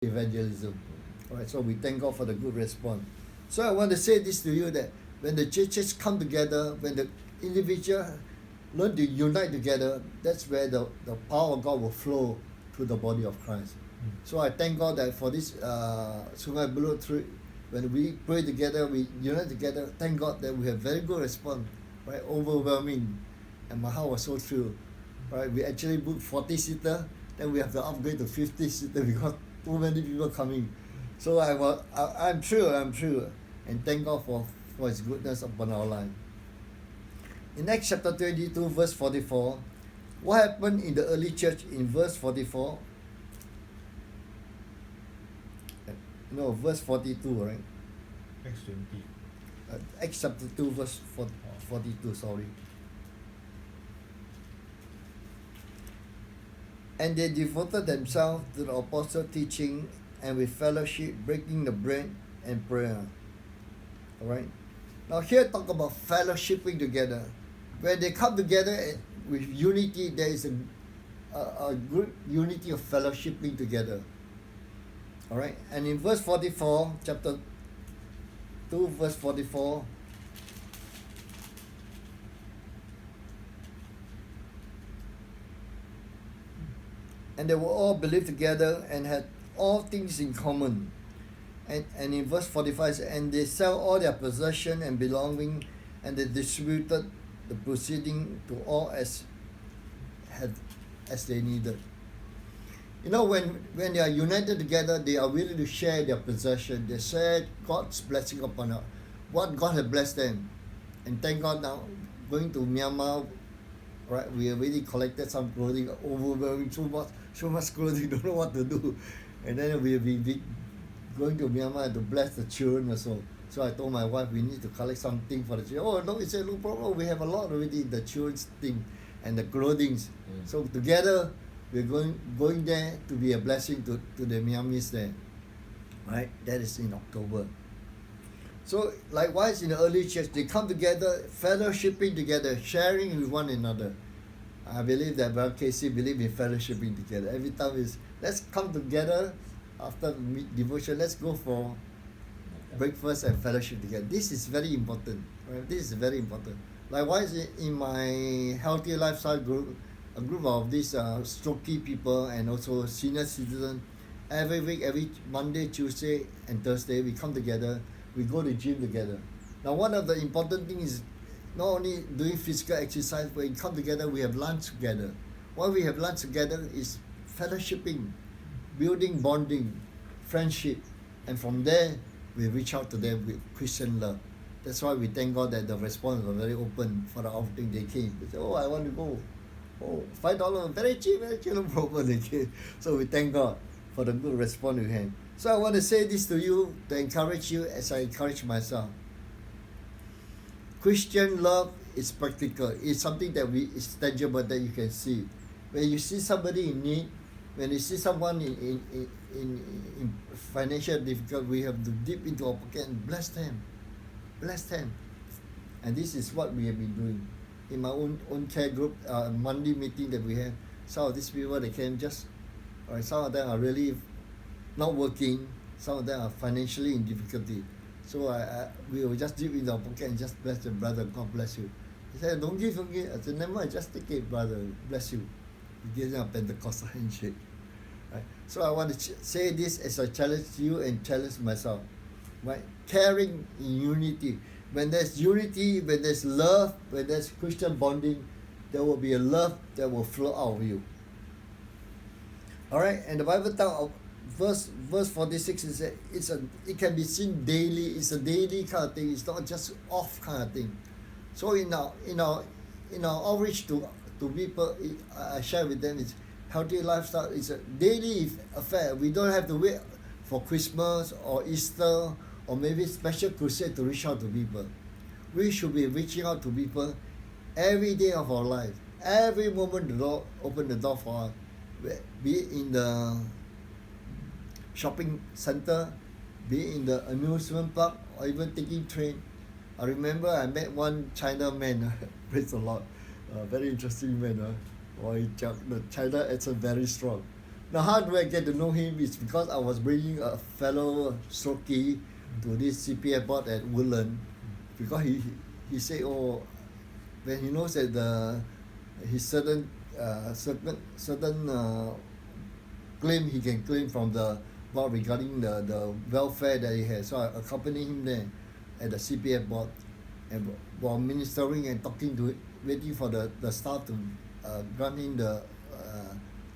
evangelism. All right, so we thank God for the good response. So I want to say this to you, that when the churches come together, when the individual learn to unite together, that's where the power of God will flow to the body of Christ. So I thank God that for this Sungai Buloh trip, when we pray together, we unite together, thank God that we have very good response, right? Overwhelming. And my heart was so thrilled. Right? We actually booked 40-seater, then we have to upgrade to 50-seater because too many people coming. So I'm thrilled, and thank God for His goodness upon our life. In Acts chapter 22, verse 44, what happened in the early church in verse 44? No, verse 42, right? Acts 20. Acts chapter 2, verse 42, sorry. And they devoted themselves to the apostle teaching and with fellowship, breaking the bread and prayer. Alright? Now here talk about fellowshipping together. When they come together with unity, there is a good unity of fellowshipping together. Alright? And in verse 44, chapter 2, verse 44, and they were all believed together and had all things in common. And in verse 45, and they sell all their possession and belonging, and they distributed the proceeding to all as they needed. You know, when they are united together, they are willing to share their possession. They share God's blessing upon us, what God has blessed them. And thank God now, going to Myanmar, right, we already collected some clothing, overwhelming, so much clothing, don't know what to do. And then we'll be going to Myanmar to bless the children also. So I told my wife, we need to collect something for the children. Oh no, he said, no problem, we have a lot already, the children's thing and the clothing. So together, we're going there to be a blessing to the Myanmars there. Right? That is in October. So likewise in the early church, they come together, fellowshipping together, sharing with one another. I believe that Brother Casey believe in fellowshipping together. Every time is, let's come together after devotion, let's go for breakfast and fellowship together. This is very important. Right? This is very important. Likewise in my healthy lifestyle group, a group of these strokey people and also senior citizens, every week, every Monday, Tuesday and Thursday, we come together, we go to gym together. Now one of the important things is not only doing physical exercise, but we come together, we have lunch together. What we have lunch together is fellowshipping, building bonding, friendship, and from there, we reach out to them with Christian love. That's why we thank God that the response was very open for the offering. They came. They said, oh, I want to go. Oh, $5, very cheap, no problem. They came. So we thank God for the good response we had. So I want to say this to you to encourage you as I encourage myself. Christian love is practical. It's something that is tangible, that you can see. When you see somebody in need, when you see someone in financial difficulty, we have to dip into our pocket and bless them. Bless them. And this is what we have been doing. In my own care group, Monday meeting that we have, some of these people, they came just, some of them are really not working, some of them are financially in difficulty. So we will just dip in our pocket and just bless them, brother, God bless you. He said, don't give. I said, never mind, just take it, brother, bless you. We gave them a Pentecostal handshake. Right? So I want to say this as I challenge you and challenge myself. Right? Caring in unity. When there's unity, when there's love, when there's Christian bonding, there will be a love that will flow out of you. Alright, and the Bible tells verse 46 is that it can be seen daily. It's a daily kind of thing. It's not just off kind of thing. So in our outreach to people, I share with them, it's healthy lifestyle. It's a daily affair. We don't have to wait for Christmas or Easter or maybe special crusade to reach out to people. We should be reaching out to people every day of our life. Every moment the Lord open the door for us. Be it in the shopping center, be it in the amusement park, or even taking train. I remember I met one China man, praise the Lord, very interesting man. The China accent very strong. Now, how do I get to know him? It's because I was bringing a fellow strokey to this CPF board at Woodland, because he said, oh, when he knows that his certain claim he can claim from the board regarding the welfare that he has. So I accompanied him there at the CPF board, and while ministering and talking to it, waiting for the staff to grant him the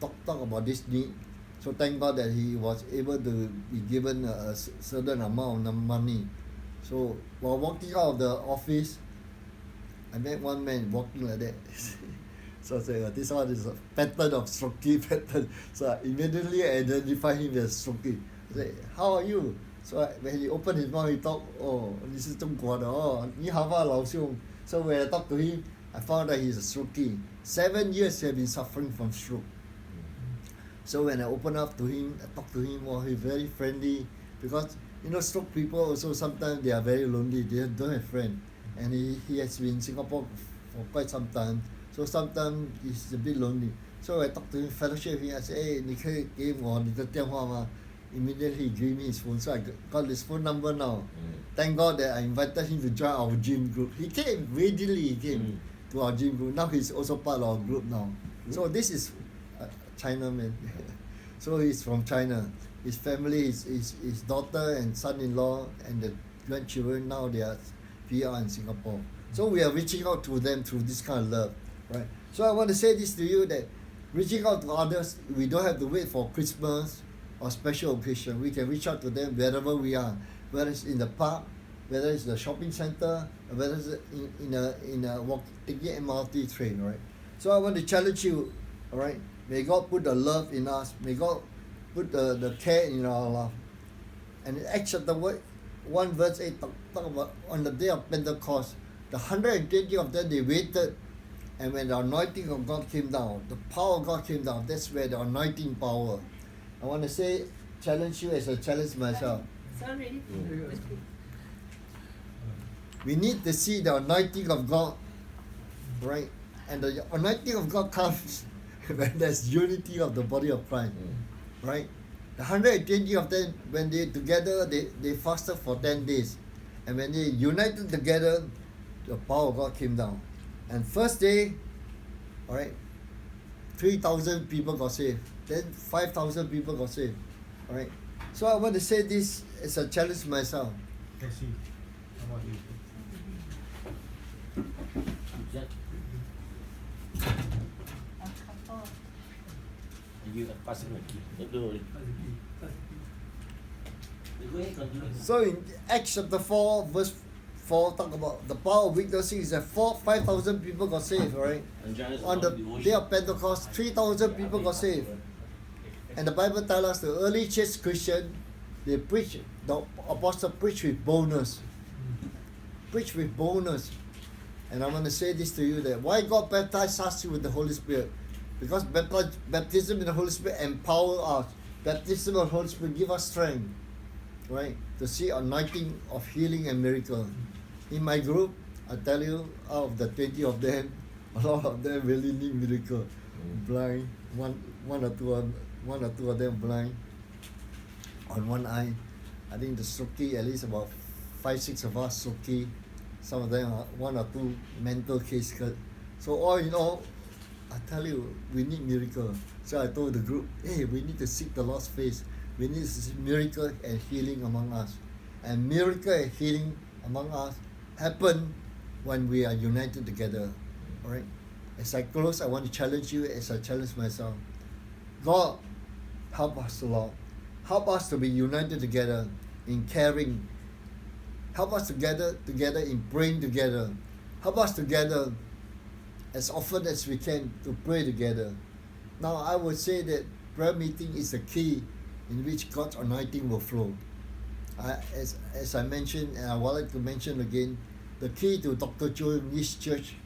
talk about this need. So thank God that he was able to be given a certain amount of money. So while walking out of the office, I met one man walking like that. So I said, this one is a pattern of strokey pattern. So I immediately identified him as strokey. I said, how are you? So when he opened his mouth, he talked, oh, this is 中国的, oh, 你好啊, 老兄. So when I talked to him, I found that he's a strokey. 7 years he had been suffering from stroke. So when I opened up to him, I talked to him, oh, he's very friendly, because stroke people also sometimes they are very lonely, they don't have friends. And he has been in Singapore for quite some time, so sometimes he's a bit lonely. So I talked to him, fellowship with him, I said, hey, 你可以给我你的电话吗? Immediately he gave me his phone, so I got his phone number now. Thank God that I invited him to join our gym group. He came, readily he came to our gym group. Now he's also part of our group now. So this is China man. So he's from China. His family, his daughter and son-in-law and the grandchildren, now they are PR in Singapore. So we are reaching out to them through this kind of love, right? So I want to say this to you, that reaching out to others, we don't have to wait for Christmas or special occasion. We can reach out to them wherever we are, whether it's in the park, whether it's the shopping center, or whether it's in a taking MRT train, right? So I want to challenge you, all right? May God put the love in us. May God put the care in our love. And in Acts chapter 1 verse 8 talk about on the day of Pentecost, the 120 of them, they waited, and when the anointing of God came down, the power of God came down, that's where the anointing power. I want to say, challenge you as I challenge myself. Sorry. We need to see the anointing of God, right? And the anointing of God comes when there's unity of the body of Christ, right? The 120 of them, when they together, they fasted for 10 days. And when they united together, the power of God came down. And first day, all right, 3,000 people got saved. Then 5,000 people got saved. All right. So I want to say this as a challenge to myself. Cassie, how about you? You are passing the key. Don't worry. Go ahead, continue. So in Acts chapter 4, verse 4, talk about the power of witnessing is that 5,000 people got saved, right? On the day of Pentecost, 3,000 people got saved. And the Bible tells us the early church Christian, they preach, the apostle preached with boldness. Preach with boldness. And I want to say this to you, that why God baptized us with the Holy Spirit? Because baptism in the Holy Spirit empower us. Baptism of the Holy Spirit give us strength, right? To see anointing of healing and miracle. In my group, I tell you, out of the 20 of them, a lot of them really need miracle. Blind, one or two of them blind on one eye. I think the strokey, at least about 5-6 of us strokey. Some of them are 1 or 2 mental cases. So all in all, I tell you, we need miracle. So I told the group, hey, we need to seek the Lord's face. We need to see miracle and healing among us. And miracle and healing among us happen when we are united together. Alright? As I close, I want to challenge you as I challenge myself. God, help us, Lord. Help us to be united together in caring. Help us together in praying together. Help us together as often as we can to pray together. Now I would say that prayer meeting is the key in which God's anointing will flow. As I mentioned, and I would like to mention again, the key to Dr. Joe's church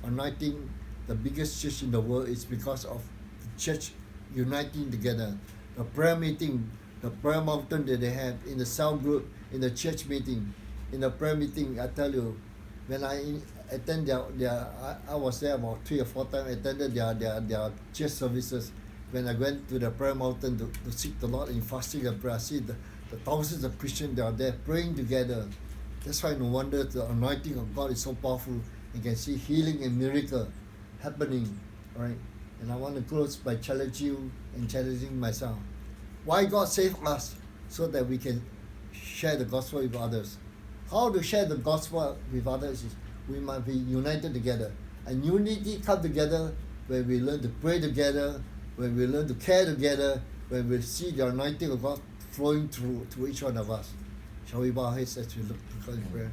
anointing, the biggest church in the world, is because of the church uniting together. The prayer meeting, the prayer mountain that they have in the cell group, in the church meeting, in the prayer meeting, I tell you, when I attend I was there about 3 or 4 times, attended their church services. when I went to the prayer mountain to seek the Lord in fasting and prayer, I see the thousands of Christians that are there praying together. That's why no wonder the anointing of God is so powerful. You can see healing and miracle happening. All right? And I want to close by challenging you and challenging myself. Why God saved us? So that we can share the gospel with others. How to share the gospel with others is we must be united together. And unity comes together when we learn to pray together, when we learn to care together, when we see the anointing of God flowing through to each one of us. Shall we bow our heads as we look to God in prayer?